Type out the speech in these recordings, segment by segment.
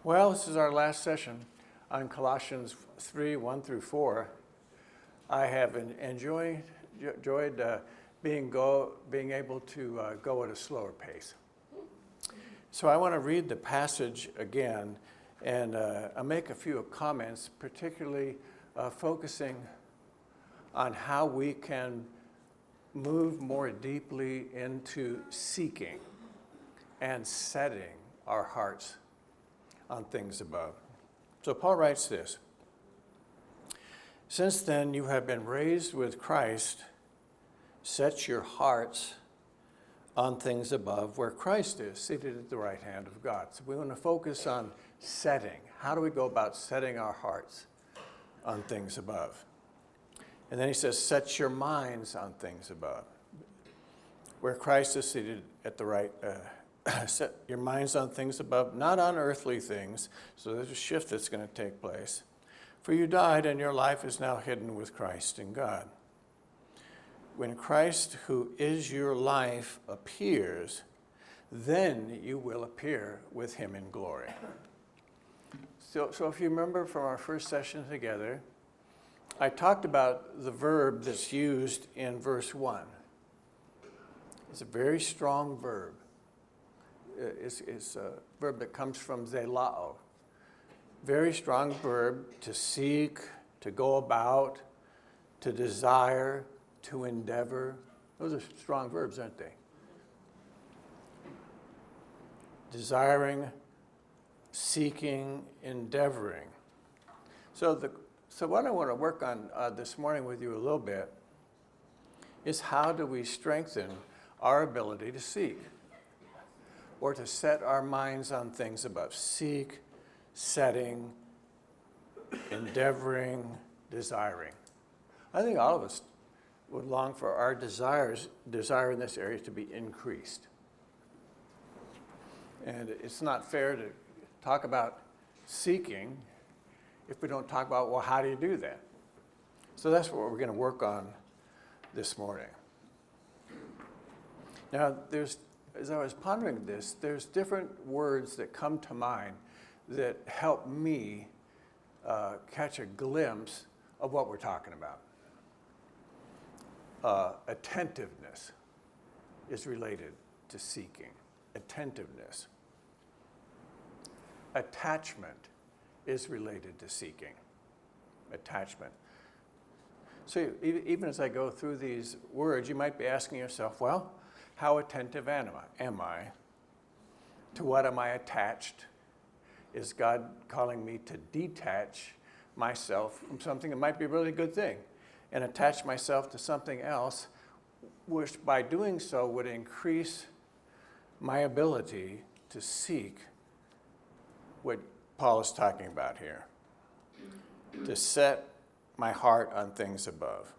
Well, this is our last session on Colossians 3, 1 through 4. I have enjoyed being able to go at a slower pace. So I want to read the passage again, and I'll make a few comments, particularly focusing on how we can move more deeply into seeking and setting our hearts on things above. So Paul writes this: "Since then you have been raised with Christ, set your hearts on things above, where Christ is, seated at the right hand of God." So we want to focus on setting. How do we go about setting our hearts on things above? And then he says, set your minds on things above, where Christ is seated at the right set your minds on things above, not on earthly things. So there's a shift that's going to take place. For you died, and your life is now hidden with Christ in God. When Christ, who is your life, appears, then you will appear with him in glory. So if you remember from our first session together, I talked about the verb that's used in verse 1. It's a very strong verb. It's a verb that comes from zelao. Very strong verb: to seek, to go about, to desire, to endeavor. Those are strong verbs, aren't they? Desiring, seeking, endeavoring. So what I want to work on this morning with you a little bit is how do we strengthen our ability to seek, or to set our minds on things above. Seek, setting, endeavoring, desiring. I think all of us would long for our desire in this area to be increased. And it's not fair to talk about seeking if we don't talk about, well, how do you do that? So that's what we're going to work on this morning. Now, as I was pondering this, there's different words that come to mind that help me catch a glimpse of what we're talking about. Attentiveness is related to seeking. Attentiveness. Attachment is related to seeking. Attachment. So even as I go through these words, you might be asking yourself, well, how attentive am I? To what am I attached? Is God calling me to detach myself from something that might be a really good thing and attach myself to something else, which by doing so would increase my ability to seek what Paul is talking about here? To set my heart on things above.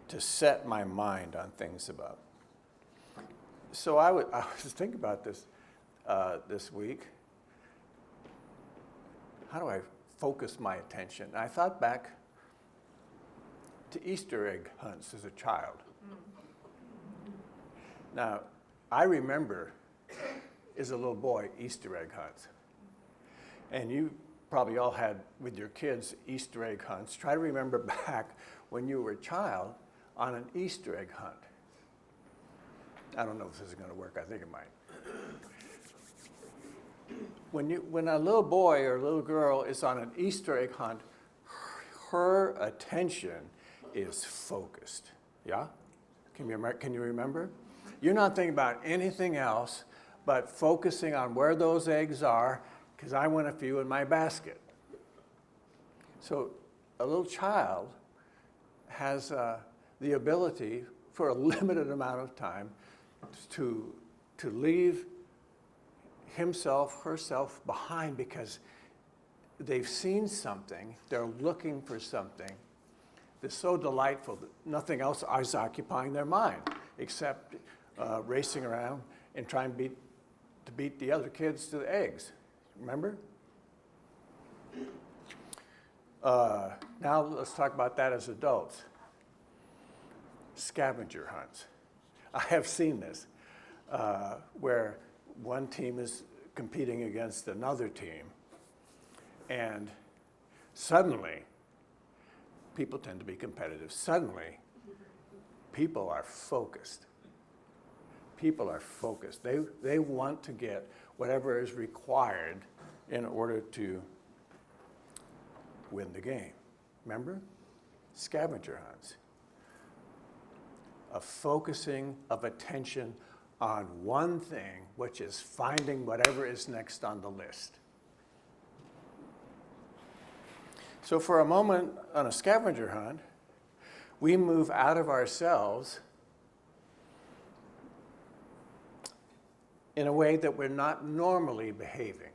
To set my mind on things above. So I was thinking about this this week. How do I focus my attention? And I thought back to Easter egg hunts as a child. Now, I remember as a little boy Easter egg hunts. And you probably all had with your kids Easter egg hunts. Try to remember back when you were a child on an Easter egg hunt. I don't know if this is going to work. I think it might. When a little boy or a little girl is on an Easter egg hunt, her attention is focused. Yeah? Can you remember? You're not thinking about anything else but focusing on where those eggs are, because I want a few in my basket. So a little child has the ability for a limited amount of time to leave himself, herself behind, because they've seen something, they're looking for something that's so delightful that nothing else is occupying their mind except racing around and trying to beat the other kids to the eggs. Remember? Now let's talk about that as adults. Scavenger hunts. I have seen this, where one team is competing against another team. And suddenly, people tend to be competitive. Suddenly, people are focused. People are focused. They want to get whatever is required in order to win the game. Remember? Scavenger hunts. A focusing of attention on one thing, which is finding whatever is next on the list. So for a moment on a scavenger hunt, we move out of ourselves in a way that we're not normally behaving.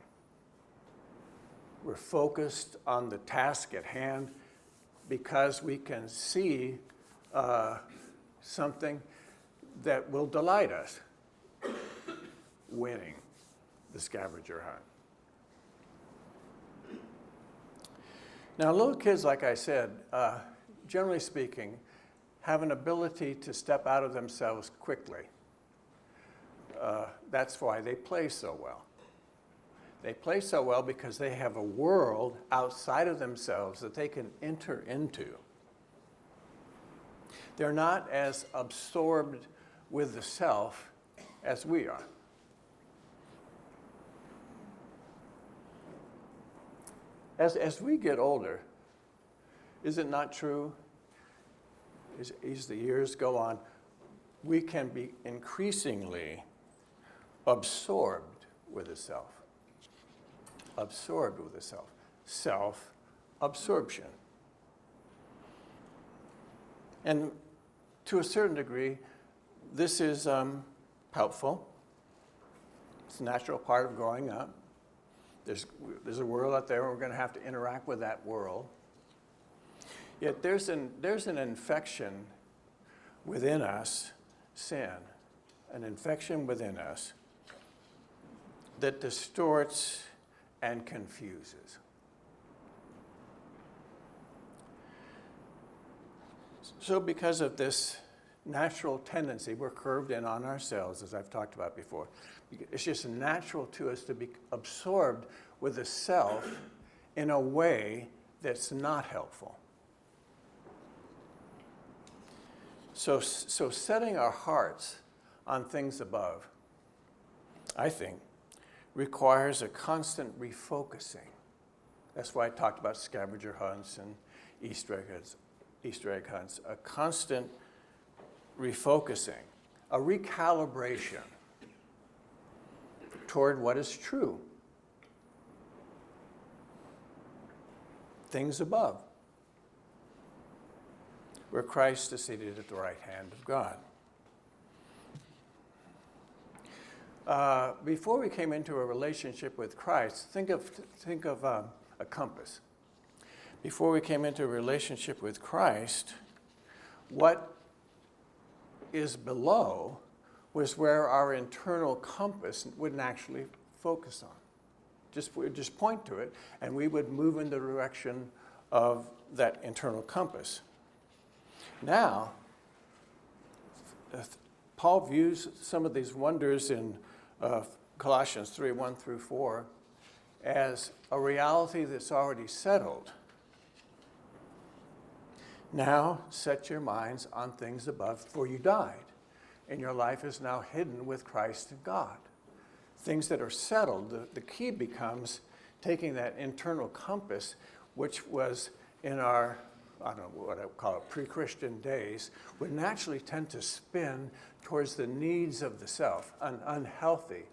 We're focused on the task at hand because we can see something that will delight us, winning the scavenger hunt. Now, little kids, like I said, generally speaking, have an ability to step out of themselves quickly. That's why they play so well. They play so well because they have a world outside of themselves that they can enter into. They're not as absorbed with the self as we are. As we get older, is it not true, as the years go on, we can be increasingly absorbed with the self. Absorbed with the self. Self-absorption. And to a certain degree, this is helpful. It's a natural part of growing up. There's a world out there, and we're going to have to interact with that world. Yet there's an infection within us, sin, an infection within us that distorts and confuses. So because of this natural tendency, we're curved in on ourselves, as I've talked about before. It's just natural to us to be absorbed with the self in a way that's not helpful. So setting our hearts on things above, I think, requires a constant refocusing. That's why I talked about scavenger hunts and Easter egg hunts. A constant refocusing, a recalibration toward what is true. Things above, where Christ is seated at the right hand of God. Before we came into a relationship with Christ, think of a compass. Before we came into a relationship with Christ, what is below was where our internal compass wouldn't actually focus on. We'd just point to it, and we would move in the direction of that internal compass. Now, Paul views some of these wonders in Colossians 3:1-4 as a reality that's already settled. Now set your minds on things above, for you died, and your life is now hidden with Christ in God. Things that are settled, the key becomes taking that internal compass, which was in our, I don't know what I would call it, pre-Christian days, would naturally tend to spin towards the needs of the self, an unhealthy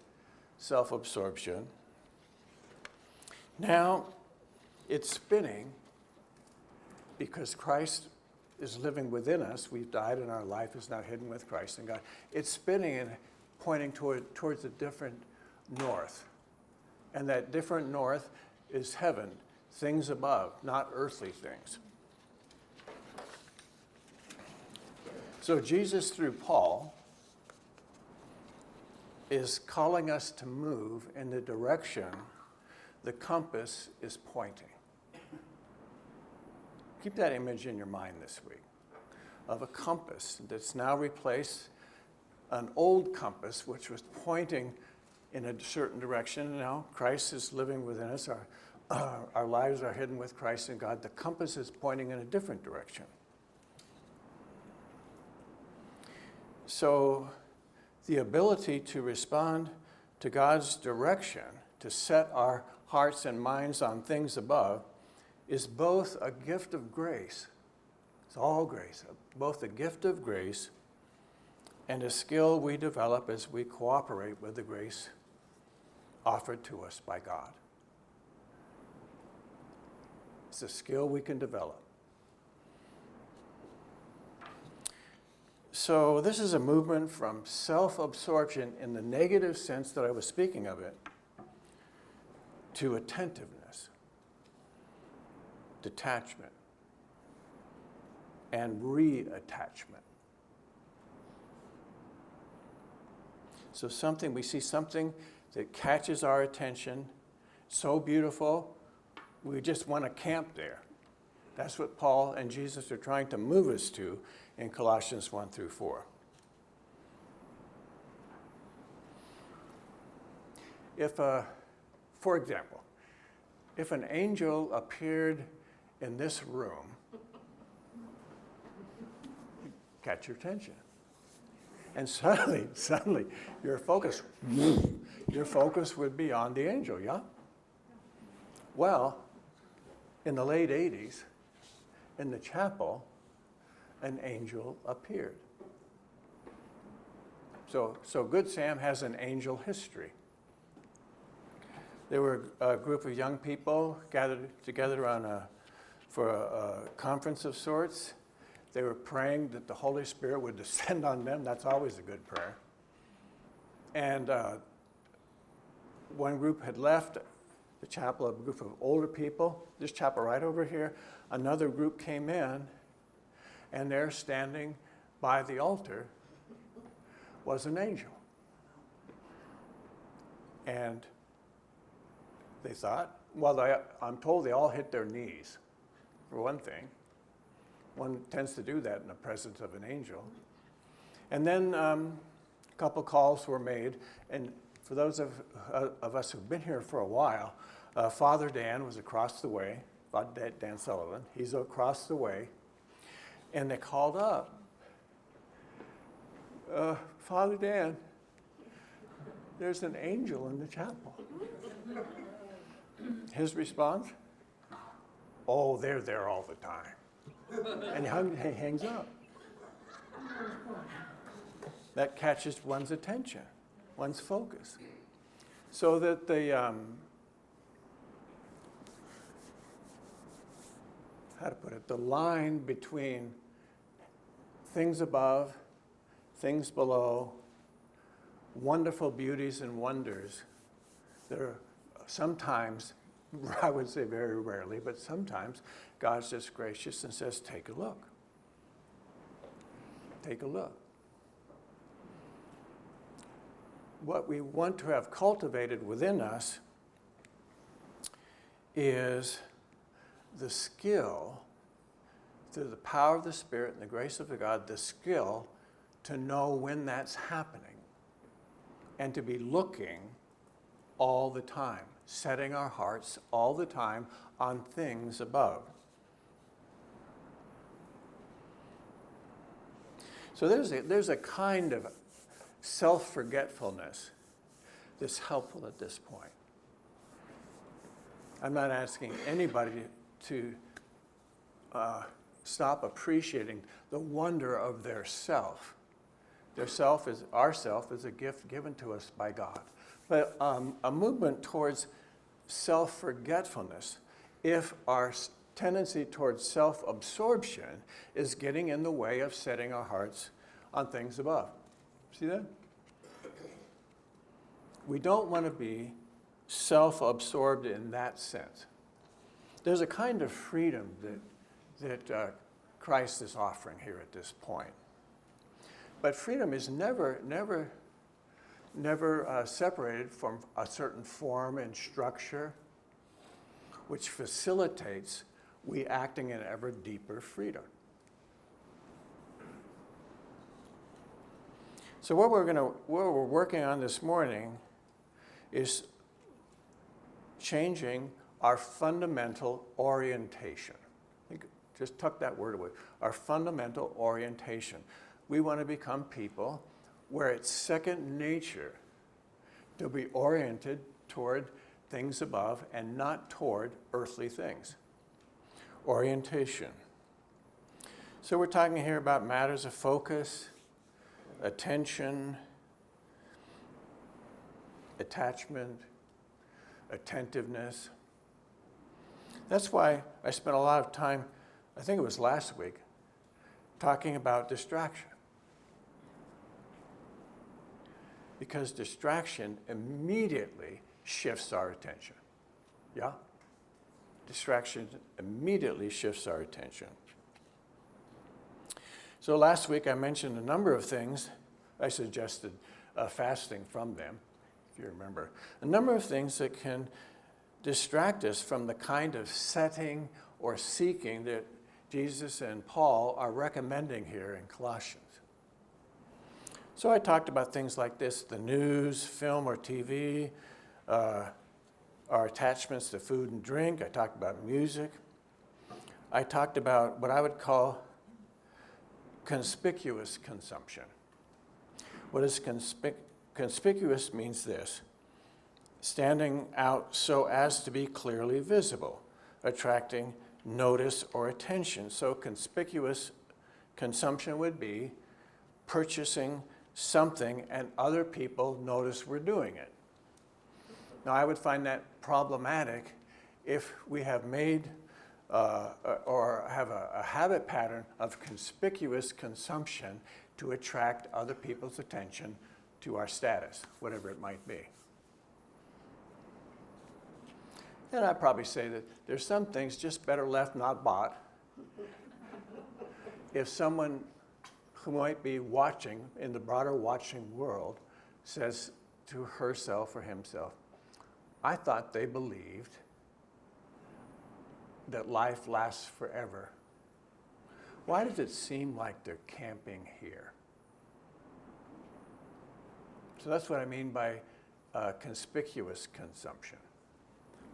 self-absorption. Now it's spinning because Christ is living within us. We've died and our life is now hidden with Christ in God. It's spinning and pointing towards a different north. And that different north is heaven, things above, not earthly things. So Jesus, through Paul, is calling us to move in the direction the compass is pointing. Keep that image in your mind this week of a compass that's now replaced an old compass which was pointing in a certain direction. Now Christ is living within us. Our lives are hidden with Christ in God. The compass is pointing in a different direction. So the ability to respond to God's direction, to set our hearts and minds on things above, is both a gift of grace. It's all grace, both a gift of grace and a skill we develop as we cooperate with the grace offered to us by God. It's a skill we can develop. So this is a movement from self-absorption in the negative sense that I was speaking of it, to attentiveness, detachment, and reattachment. So we see something that catches our attention, so beautiful, we just want to camp there. That's what Paul and Jesus are trying to move us to in Colossians 1 through 4. For example, if an angel appeared in this room, catch your attention. And suddenly, your focus would be on the angel, yeah? Well, in the late 80s, in the chapel, an angel appeared. So Good Sam has an angel history. There were a group of young people gathered together for a conference of sorts. They were praying that the Holy Spirit would descend on them. That's always a good prayer. And one group had left the chapel, a group of older people. This chapel right over here. Another group came in, and there standing by the altar was an angel. And they thought, well, I'm told they all hit their knees, for one thing. One tends to do that in the presence of an angel. And then a couple calls were made, and for those of us who've been here for a while, Father Dan was across the way, Father Dan Sullivan, he's across the way, and they called up, Father Dan, there's an angel in the chapel. His response, oh, they're there all the time. And he hangs up. That catches one's attention, one's focus. So that the line between things above, things below, wonderful beauties and wonders, that are sometimes, I would say very rarely, but sometimes God's just gracious and says, take a look. Take a look. What we want to have cultivated within us is the skill, through the power of the Spirit and the grace of God, the skill to know when that's happening and to be looking all the time, setting our hearts all the time on things above. So there's a kind of self-forgetfulness that's helpful at this point. I'm not asking anybody to stop appreciating the wonder of their self. Our self is a gift given to us by God. But a movement towards self-forgetfulness, if our tendency towards self-absorption is getting in the way of setting our hearts on things above. See that? We don't want to be self-absorbed in that sense. There's a kind of freedom that Christ is offering here at this point. But freedom is never separated from a certain form and structure, which facilitates we acting in ever deeper freedom. So what we're working on this morning is changing our fundamental orientation. Just tuck that word away. Our fundamental orientation. We want to become people where it's second nature to be oriented toward things above and not toward earthly things. Orientation. So we're talking here about matters of focus, attention, attachment, attentiveness. That's why I spent a lot of time, I think it was last week, talking about distraction. Because distraction immediately shifts our attention. Yeah? Distraction immediately shifts our attention. So last week I mentioned a number of things. I suggested fasting from them, if you remember. A number of things that can distract us from the kind of setting or seeking that Jesus and Paul are recommending here in Colossians. So I talked about things like this: the news, film or TV, our attachments to food and drink. I talked about music. I talked about what I would call conspicuous consumption. What is conspicuous means this: standing out so as to be clearly visible, attracting notice or attention. So conspicuous consumption would be purchasing something and other people notice we're doing it. Now, I would find that problematic if we have made or have a habit pattern of conspicuous consumption to attract other people's attention to our status, whatever it might be. And I'd probably say that there's some things just better left not bought. If someone who might be watching in the broader watching world says to herself or himself, I thought they believed that life lasts forever. Why does it seem like they're camping here? So that's what I mean by conspicuous consumption.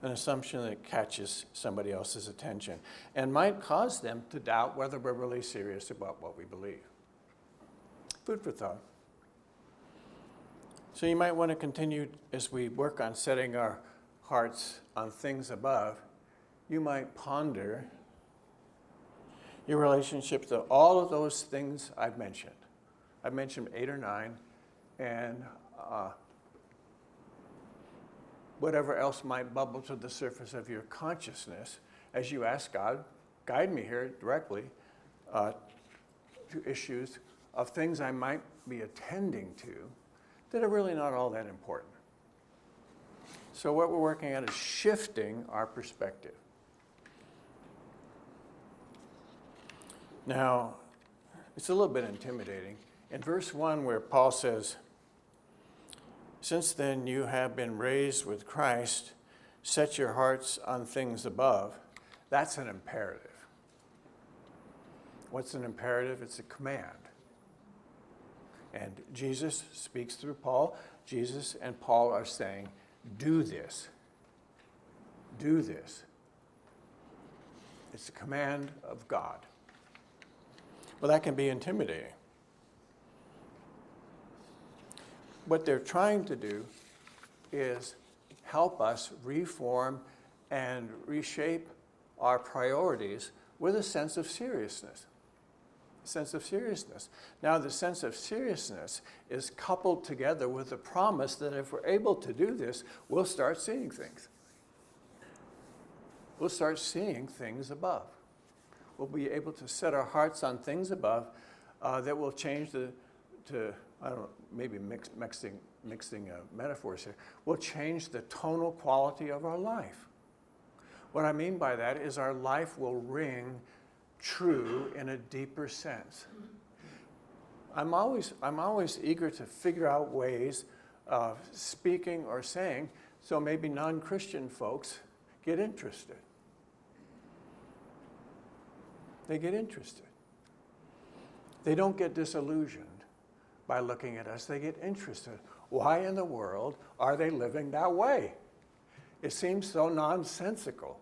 An assumption that catches somebody else's attention and might cause them to doubt whether we're really serious about what we believe. Food for thought. So you might want to continue as we work on setting our hearts on things above. You might ponder your relationship to all of those things I've mentioned. I've mentioned 8 or 9, and whatever else might bubble to the surface of your consciousness as you ask God, guide me here directly to issues of things I might be attending to that are really not all that important. So what we're working at is shifting our perspective. Now, it's a little bit intimidating. In verse 1, where Paul says, since then you have been raised with Christ, set your hearts on things above, that's an imperative. What's an imperative? It's a command. And Jesus speaks through Paul. Jesus and Paul are saying, do this. Do this. It's a command of God. Well, that can be intimidating. What they're trying to do is help us reform and reshape our priorities with a sense of seriousness. Sense of seriousness. Now, the sense of seriousness is coupled together with the promise that if we're able to do this, we'll start seeing things. We'll start seeing things above. We'll be able to set our hearts on things above that will change I don't know, maybe mixing metaphors here, will change the tonal quality of our life. What I mean by that is our life will ring true in a deeper sense. I'm always eager to figure out ways of speaking or saying so maybe non-Christian folks get interested. They get interested. They don't get disillusioned by looking at us. They get interested. Why in the world are they living that way? It seems so nonsensical.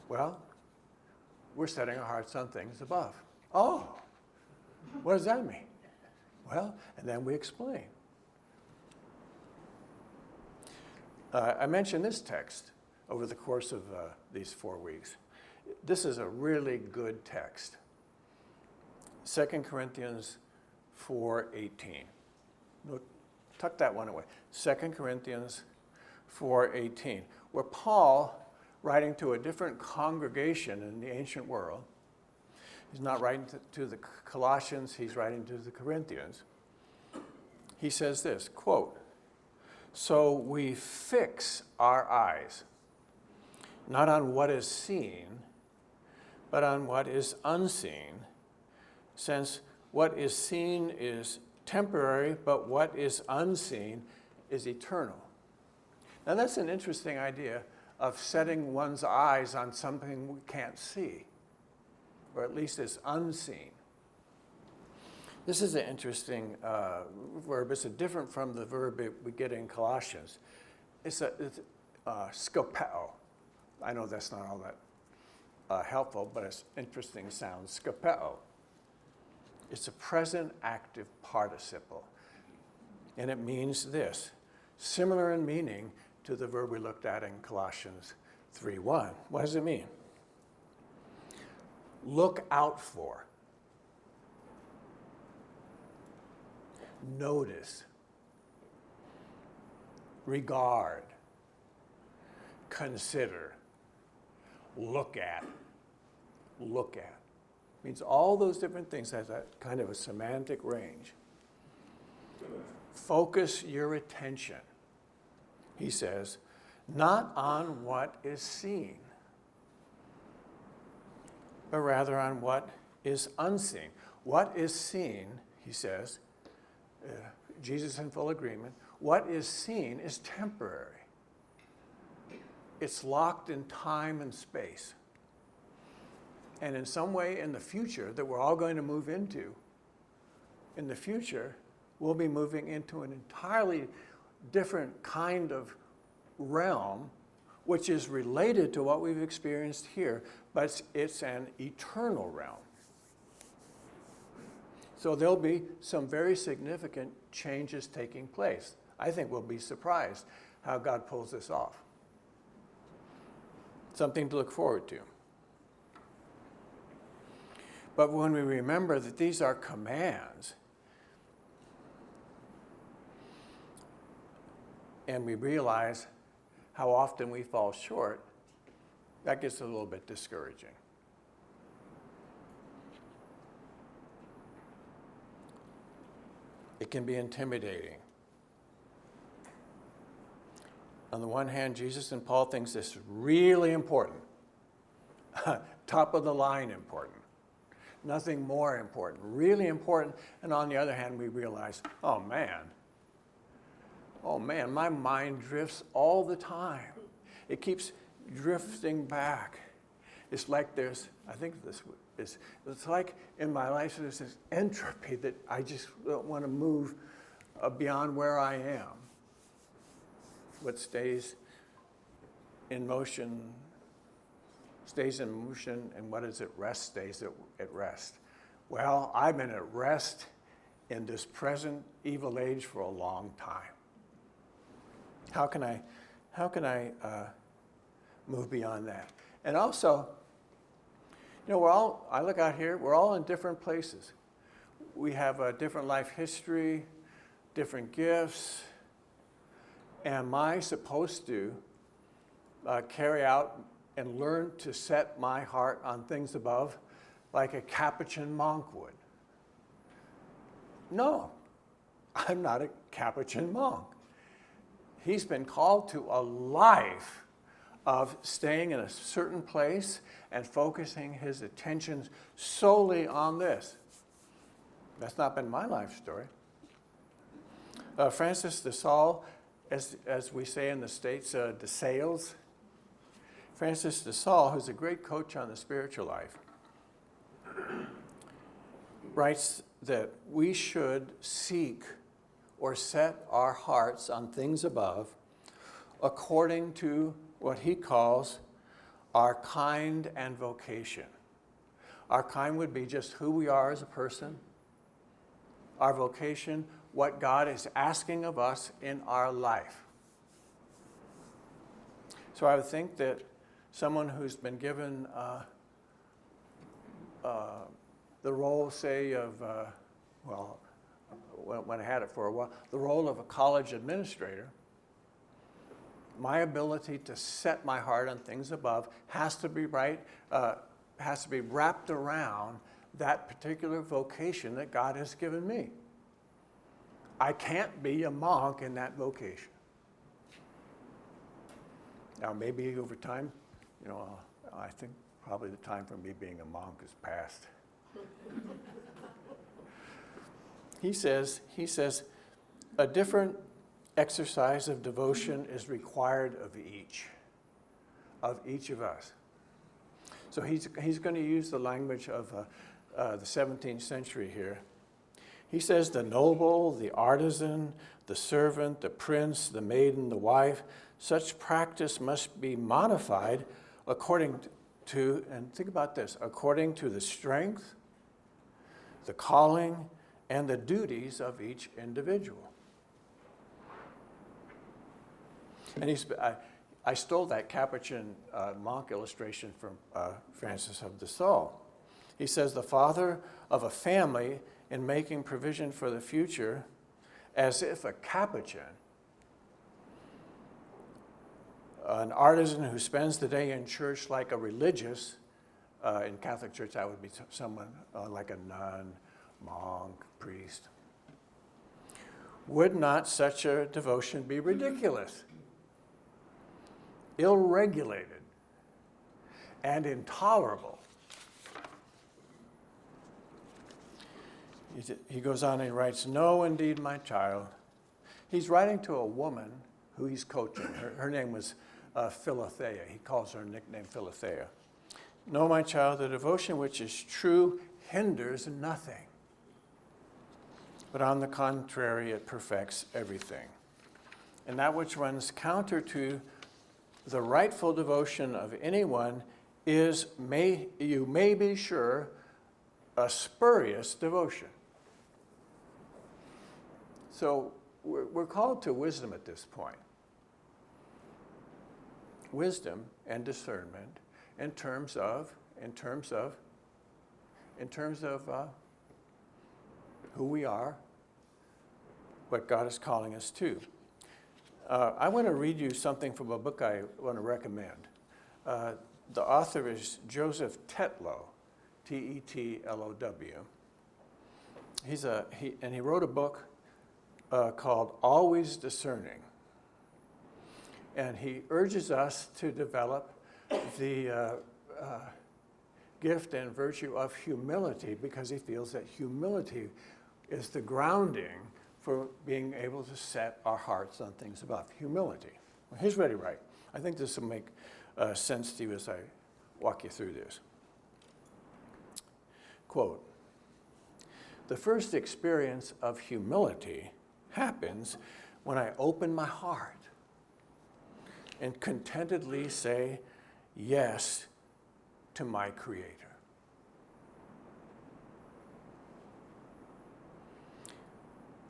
Well, we're setting our hearts on things above. Oh, what does that mean? Well, and then we explain. I mentioned this text over the course of these 4 weeks. This is a really good text. 2 Corinthians 4:18. No, tuck that one away. 2 Corinthians 4:18, where Paul, writing to a different congregation in the ancient world, he's not writing to the Colossians, he's writing to the Corinthians. He says this, quote, "So we fix our eyes, not on what is seen, but on what is unseen, since what is seen is temporary, but what is unseen is eternal." Now that's an interesting idea of setting one's eyes on something we can't see, or at least is unseen. This is an interesting verb. It's different from the verb we get in Colossians. It's skopeo. I know that's not all that helpful, but it's interesting sound, skopeo. It's a present active participle, and it means this, similar in meaning to the verb we looked at in Colossians 3:1. What does it mean? Look out for. Notice. Regard. Consider. Look at. Look at. Means all those different things has that kind of a semantic range. Focus your attention, he says, not on what is seen, but rather on what is unseen. What is seen, he says, Jesus in full agreement, what is seen is temporary. It's locked in time and space. And in some way in the future that we're all going to move into, in the future, we'll be moving into an entirely different kind of realm, which is related to what we've experienced here, but it's an eternal realm. So there'll be some very significant changes taking place. I think we'll be surprised how God pulls this off. Something to look forward to. But when we remember that these are commands, and we realize how often we fall short, that gets a little bit discouraging. It can be intimidating. On the one hand, Jesus and Paul thinks this is really important, top of the line important. Nothing more important, really important. And on the other hand, we realize, oh man, my mind drifts all the time. It keeps drifting back. It's like it's like in my life there's this entropy that I just don't want to move beyond where I am. What stays in motion, and what is at rest stays at rest. Well, I've been at rest in this present evil age for a long time. How can I move beyond that? And also, I look out here, we're all in different places. We have a different life history, different gifts. Am I supposed to carry out and learn to set my heart on things above like a Capuchin monk would? No, I'm not a Capuchin monk. He's been called to a life of staying in a certain place and focusing his attention solely on this. That's not been my life story. Francis de Sales, as we say in the States, de Sales. Francis de Sales, who's a great coach on the spiritual life, writes that we should seek or set our hearts on things above, according to what he calls our kind and vocation. Our kind would be just who we are as a person. Our vocation, what God is asking of us in our life. So I would think that someone who's been given the role, say, of, when I had it for a while, the role of a college administrator, my ability to set my heart on things above has to be has to be wrapped around that particular vocation that God has given me. I can't be a monk in that vocation. Now, maybe over time, I think probably the time for me being a monk is past. He says, a different exercise of devotion is required of each of us. So he's going to use the language of the 17th century here. He says the noble, the artisan, the servant, the prince, the maiden, the wife, such practice must be modified according to, and think about this, according to the strength, the calling, and the duties of each individual. And I stole that Capuchin monk illustration from Francis of de Sales. He says the father of a family in making provision for the future, as if a Capuchin, an artisan who spends the day in church like a religious, in Catholic Church that would be someone like a nun, monk, priest. Would not such a devotion be ridiculous, ill-regulated, and intolerable? He goes on and he writes, "No, indeed, my child." He's writing to a woman who he's coaching. Her name was Philadelphia. He calls her nickname Philadelphia. "No, my child, the devotion which is true hinders nothing, but on the contrary, it perfects everything. And that which runs counter to the rightful devotion of anyone is, you may be sure, a spurious devotion." So we're called to wisdom at this point. Wisdom and discernment in terms of who we are, what God is calling us to. I want to read you something from a book I want to recommend. The author is Joseph Tetlow, Tetlow. He wrote a book called Always Discerning. And he urges us to develop the gift and virtue of humility, because he feels that humility is the grounding for being able to set our hearts on things above. Humility. Well, here's what he writes. I think this will make sense to you as I walk you through this. Quote, "The first experience of humility happens when I open my heart and contentedly say yes to my Creator.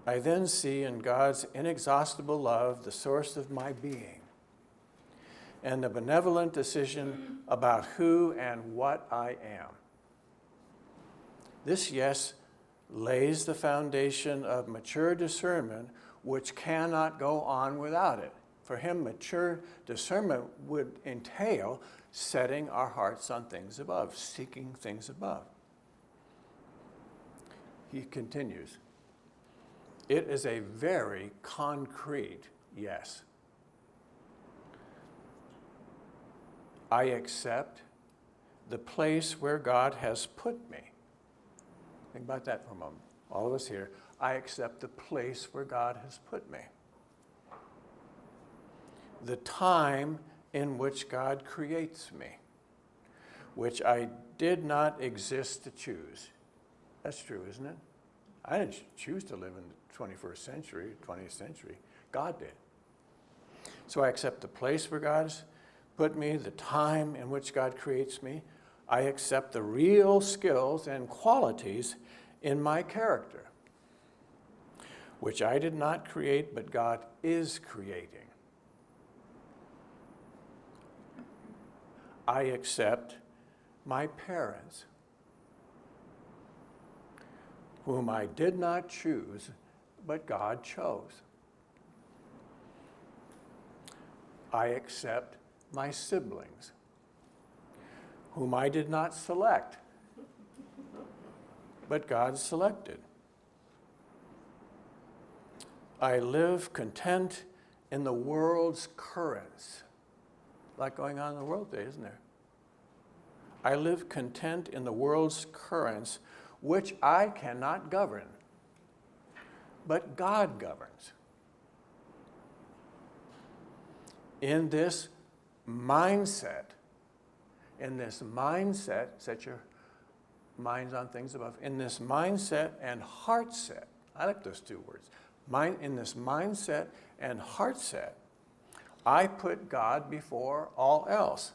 I then see in God's inexhaustible love the source of my being and the benevolent decision about who and what I am. This yes lays the foundation of mature discernment, which cannot go on without it." For him, mature discernment would entail setting our hearts on things above, seeking things above. He continues, "It is a very concrete yes. I accept the place where God has put me." Think about that for a moment. All of us here, I accept the place where God has put me. The time in which God creates me, which I did not exist to choose. That's true, isn't it? I didn't choose to live in the 21st century, 20th century. God did. So I accept the place where God's put me, the time in which God creates me. I accept the real skills and qualities in my character, which I did not create, but God is creating. I accept my parents, whom I did not choose, but God chose. I accept my siblings, whom I did not select, but God selected. I live content in the world's currents. A lot going on in the world today, isn't there? I live content in the world's currents, which I cannot govern, but God governs. In this mindset, set your minds on things above. In this mindset and heart set, I like those two words. In this mindset and heart set, I put God before all else,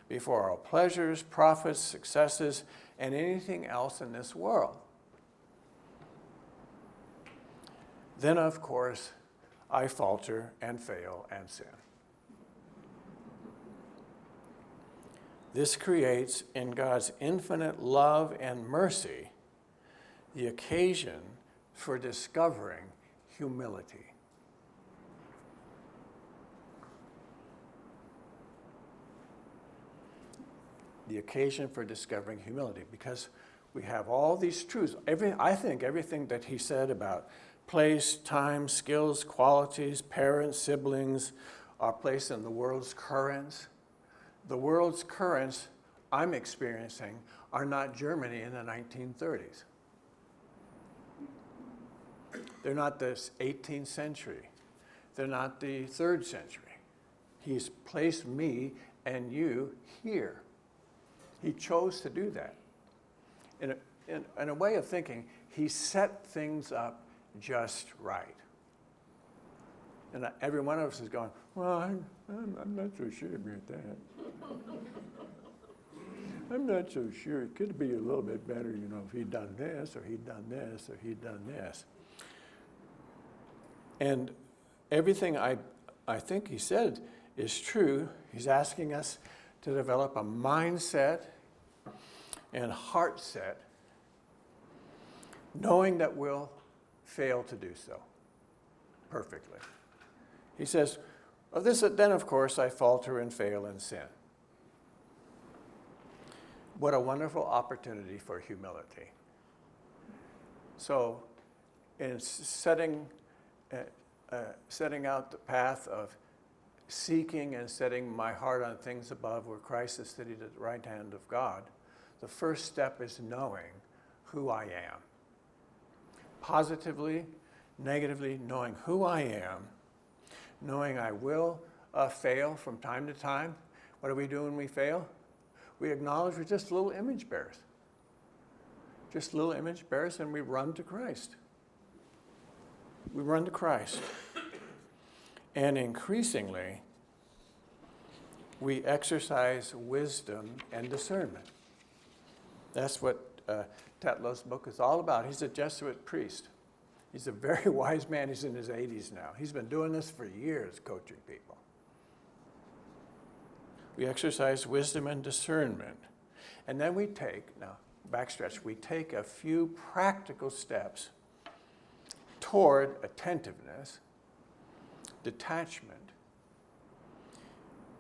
before all pleasures, profits, successes, and anything else in this world. Then, of course, I falter and fail and sin. This creates, in God's infinite love and mercy, the occasion for discovering humility. The occasion for discovering humility, because we have all these truths. I think everything that he said about place, time, skills, qualities, parents, siblings, our place in the world's currents. The world's currents I'm experiencing are not Germany in the 1930s. They're not the 18th century. They're not the 3rd century. He's placed me and you here. He chose to do that. In a way of thinking, he set things up just right. And every one of us is going, well, I'm not so sure about that. I'm not so sure. It could be a little bit better, if he'd done this, or he'd done this, or he'd done this. And everything I think he said is true. He's asking us to develop a mindset and heart set, knowing that we'll fail to do so perfectly. He says, then of course I falter and fail and sin. What a wonderful opportunity for humility. So in setting out the path of seeking and setting my heart on things above where Christ is seated at the right hand of God, the first step is knowing who I am. Positively, negatively, knowing who I am, knowing I will fail from time to time. What do we do when we fail? We acknowledge we're just little image bearers. Just little image bearers, and we run to Christ. We run to Christ. And increasingly, we exercise wisdom and discernment. That's what Tetlow's book is all about. He's a Jesuit priest. He's a very wise man. He's in his 80s now. He's been doing this for years, coaching people. We exercise wisdom and discernment. And then we take a few practical steps toward attentiveness, detachment,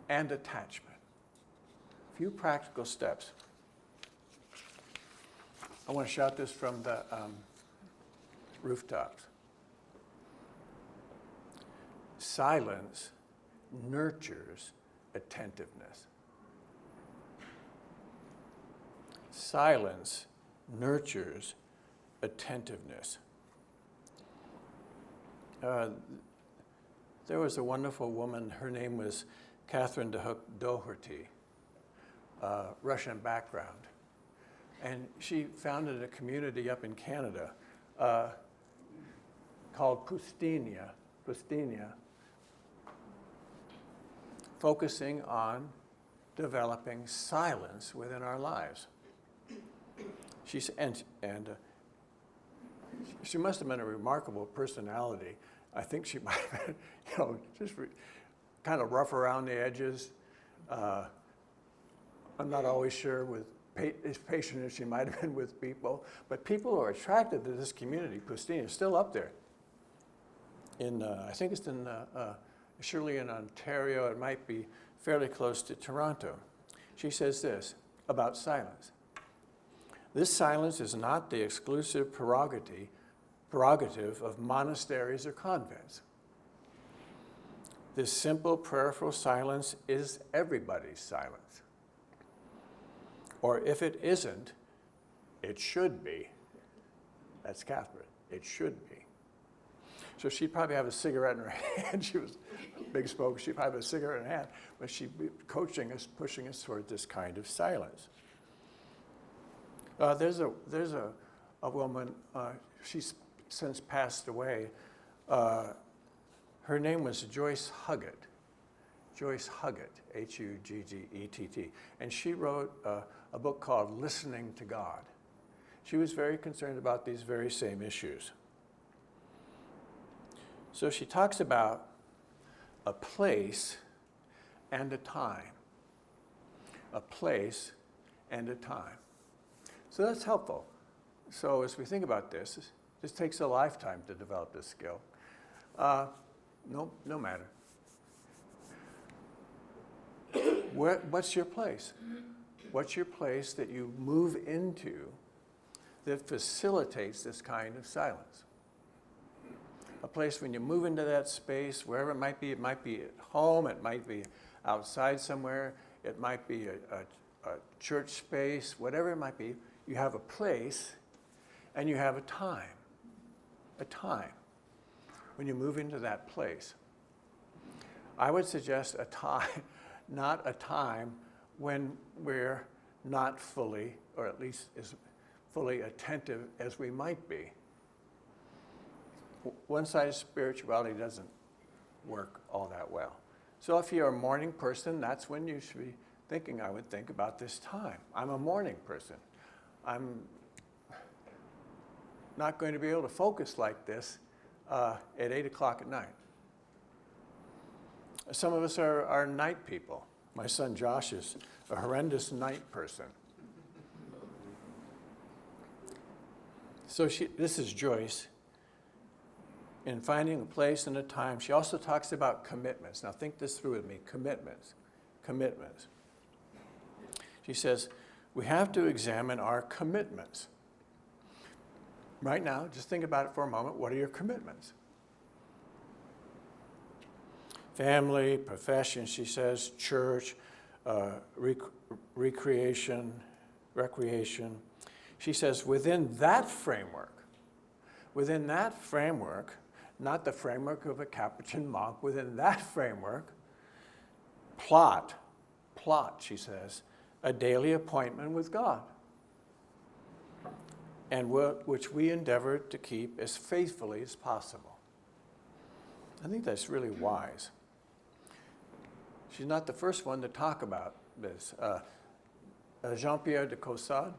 and attachment. A few practical steps. I want to shout this from the rooftops. Silence nurtures attentiveness. Silence nurtures attentiveness. There was a wonderful woman, her name was Catherine Doherty, Russian background. And she founded a community up in Canada called Pustinia, focusing on developing silence within our lives. She must have been a remarkable personality. I think she might have been, just kind of rough around the edges. I'm not always sure as patient as she might have been with people, but people are attracted to this community. Pustinia is still up there. I think it's surely in Ontario. It might be fairly close to Toronto. She says this about silence. This silence is not the exclusive prerogative of monasteries or convents. This simple prayerful silence is everybody's silence. Or if it isn't, it should be. That's Catherine. It should be. So she'd probably have a cigarette in her hand. She was a big smoker. She'd probably have a cigarette in her hand, but she'd be coaching us, pushing us toward this kind of silence. There's a woman, she's since passed away. Her name was Joyce Huggett. Joyce Huggett, Huggett, and she wrote a book called Listening to God. She was very concerned about these very same issues. So she talks about a place and a time. A place and a time. So that's helpful. So as we think about this takes a lifetime to develop this skill. No matter. What's your place? What's your place that you move into that facilitates this kind of silence? A place when you move into that space, wherever it might be at home, it might be outside somewhere, it might be a church space, whatever it might be, you have a place and you have a time when you move into that place. I would suggest a time, not a time when we're not fully, or at least as fully attentive as we might be. One-sided spirituality doesn't work all that well. So if you're a morning person, that's when you should be thinking, I would think about this time. I'm a morning person. I'm not going to be able to focus like this at 8 o'clock at night. Some of us are night people. My son Josh is a horrendous night person. So this is Joyce. In finding a place and a time, she also talks about commitments. Now think this through with me, commitments. She says, we have to examine our commitments. Right now, just think about it for a moment. What are your commitments? Family, profession, she says, church, recreation. She says, within that framework, not the framework of a Capuchin monk, within that framework, plot, she says, a daily appointment with God, and which we endeavor to keep as faithfully as possible. I think that's really wise. She's not the first one to talk about this. Jean-Pierre de Caussade,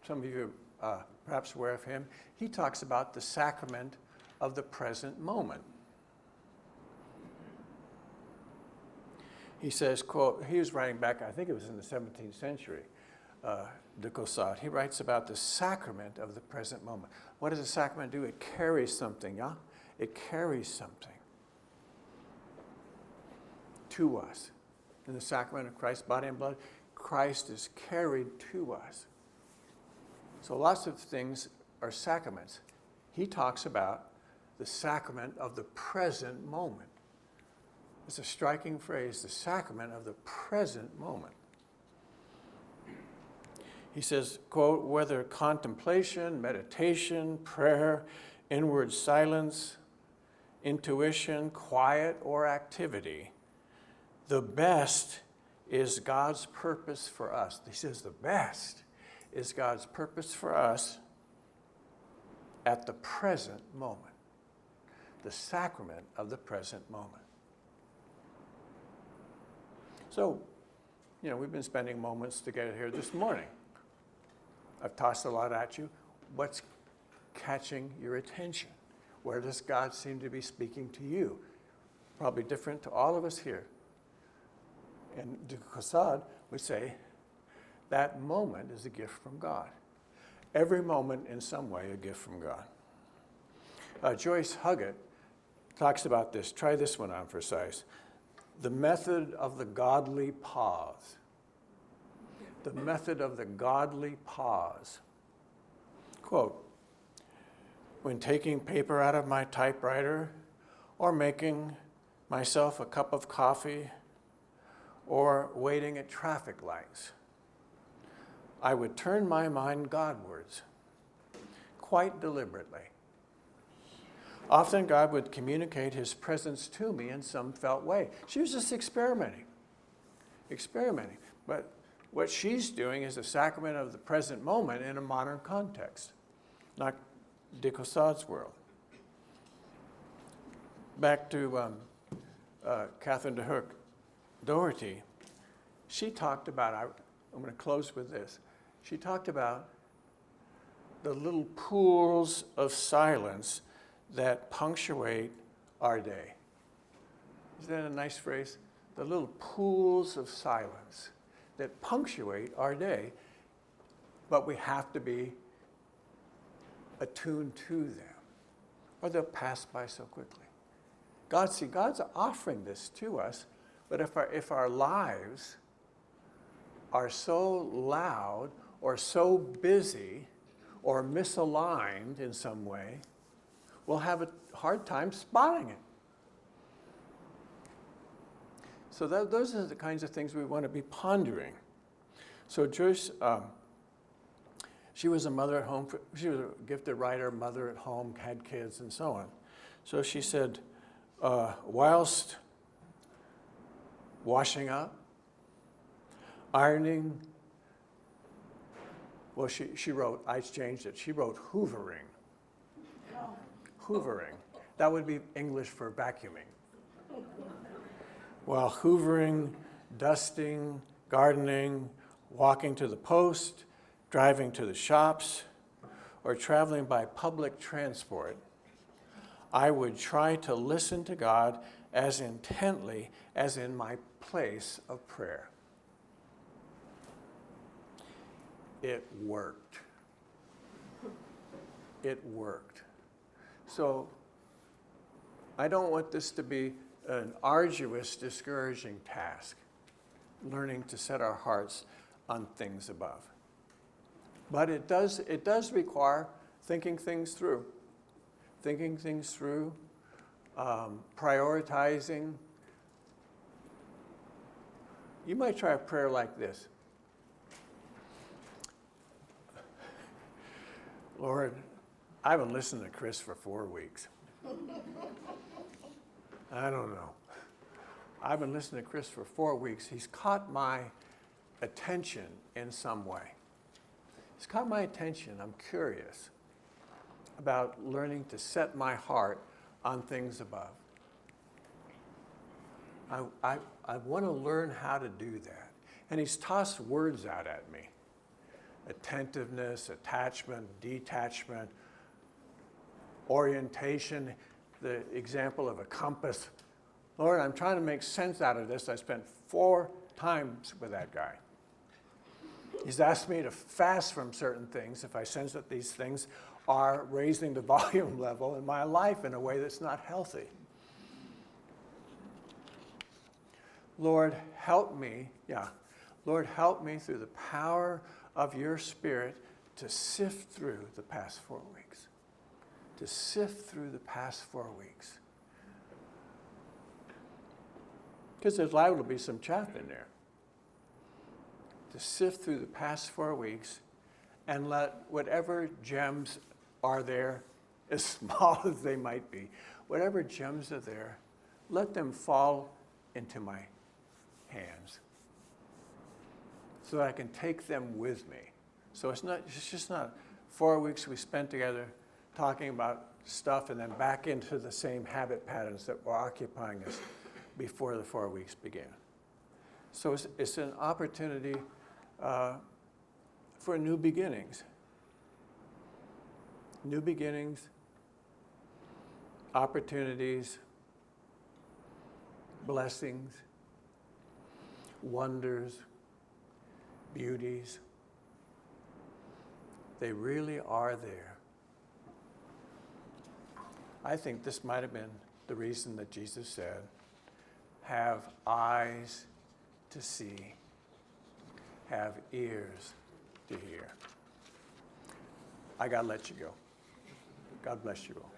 some of you are perhaps aware of him, he talks about the sacrament of the present moment. He says, quote, he was writing back, I think it was in the 17th century, de Caussade. He writes about the sacrament of the present moment. What does a sacrament do? It carries something, yeah? It carries something to us. In the sacrament of Christ's body and blood, Christ is carried to us. So lots of things are sacraments. He talks about the sacrament of the present moment. It's a striking phrase, the sacrament of the present moment. He says, quote, whether contemplation, meditation, prayer, inward silence, intuition, quiet, or activity, the best is God's purpose for us. He says the best is God's purpose for us at the present moment. The sacrament of the present moment. So, we've been spending moments together here this morning. I've tossed a lot at you. What's catching your attention? Where does God seem to be speaking to you? Probably different to all of us here. And de Caussade would say, that moment is a gift from God. Every moment, in some way, a gift from God. Joyce Huggett talks about this. Try this one on for size. The method of the godly pause. The method of the godly pause. Quote, when taking paper out of my typewriter, or making myself a cup of coffee, or waiting at traffic lights, I would turn my mind Godwards, quite deliberately. Often God would communicate his presence to me in some felt way. She was just experimenting. But what she's doing is a sacrament of the present moment in a modern context, not de Caussade's world. Back to Catherine de Hook Doherty, she talked about, I'm going to close with this, she talked about the little pools of silence that punctuate our day. Isn't that a nice phrase? The little pools of silence that punctuate our day, but we have to be attuned to them, or they'll pass by so quickly. God's offering this to us, but if our lives are so loud or so busy or misaligned in some way, we'll have a hard time spotting it. So those are the kinds of things we want to be pondering. So Joyce, she was a mother at home. She was a gifted writer, mother at home, had kids, and so on. So she said, whilst washing up, ironing, well, she wrote, I changed it. She wrote hoovering. Hoovering. That would be English for vacuuming. While hoovering, dusting, gardening, walking to the post, driving to the shops, or traveling by public transport, I would try to listen to God as intently as in my place of prayer. It worked. It worked. So I don't want this to be an arduous, discouraging task, learning to set our hearts on things above. But it does require thinking things through, prioritizing. You might try a prayer like this. Lord, I haven't listened to Chris for 4 weeks. I don't know. I've been listening to Chris for 4 weeks. He's caught my attention in some way. He's caught my attention. I'm curious about learning to set my heart on things above. I want to learn how to do that. And he's tossed words out at me. Attentiveness, attachment, detachment, orientation, the example of a compass. Lord, I'm trying to make sense out of this. I spent 4 times with that guy. He's asked me to fast from certain things if I sense that these things are raising the volume level in my life in a way that's not healthy. Lord, help me. Lord, help me through the power of your Spirit to sift through the past 4 weeks. To sift through the past 4 weeks. Because there's liable to be some chaff in there. To sift through the past 4 weeks and let whatever gems are there, as small as they might be, whatever gems are there, let them fall into my hands so that I can take them with me. So it's just not 4 weeks we spent together talking about stuff and then back into the same habit patterns that were occupying us before the 4 weeks began. So it's an opportunity for new beginnings. New beginnings, opportunities, blessings, wonders, beauties. They really are there. I think this might have been the reason that Jesus said, have eyes to see, have ears to hear. I got to let you go. God bless you all.